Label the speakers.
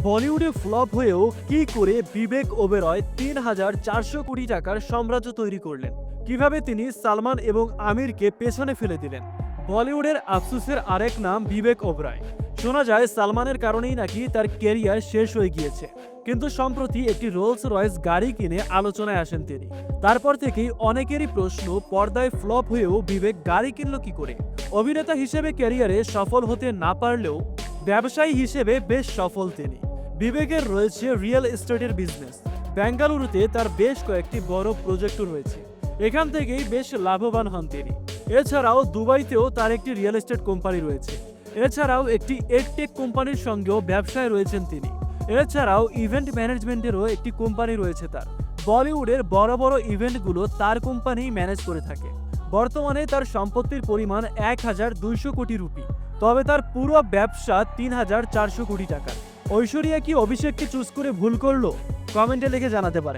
Speaker 1: বলিউডে ফ্লপ হয়েও কি করে বিবেক ওবেরয় ৩,৪০০ কোটি টাকার সাম্রাজ্য তৈরি করলেন, কিভাবে তিনি সালমান এবং আমিরকে পেছনে ফেলে দিলেন। বলিউডের আফসোসের আরেক নাম বিবেক ওবেরয়। শোনা যায় সালমানের কারণেই নাকি তার ক্যারিয়ার শেষ হয়ে গিয়েছে, কিন্তু সম্প্রতি একটি রোলস রয়েস গাড়ি কিনে আলোচনায় আসেন তিনি। তারপর থেকেই অনেকেরই প্রশ্ন, পর্দায় ফ্লপ হয়েও বিবেক গাড়ি কিনল কি করে। অভিনেতা হিসেবে ক্যারিয়ারে সফল হতে না পারলেও ব্যবসায়ী হিসেবে বেশ সফল তিনি। বিবেকের রয়েছে রিয়েল এস্টেটের বিজনেস। বেঙ্গালুরুতে তার বেশ কয়েকটি বড় প্রজেক্টও রয়েছে, এখান থেকেই বেশ লাভবান হন তিনি। এছাড়াও দুবাইতেও তার একটি রিয়েল এস্টেট কোম্পানি রয়েছে। এছাড়াও একটি এডটেক কোম্পানির সঙ্গেও ব্যবসায় রয়েছেন তিনি। এছাড়াও ইভেন্ট ম্যানেজমেন্টেরও একটি কোম্পানি রয়েছে তার। বলিউডের বড় বড় ইভেন্টগুলো তার কোম্পানি ম্যানেজ করে থাকে। বর্তমানে তার সম্পত্তির পরিমাণ ১,২০০ কোটি রুপি, তবে তার পুরো ব্যবসা ৩,৪০০ কোটি টাকা। ঐশ্বরিয়া কি অভিষেককে চুজ করে ভুল করলো? কমেন্টে লিখে জানাতে পারেন।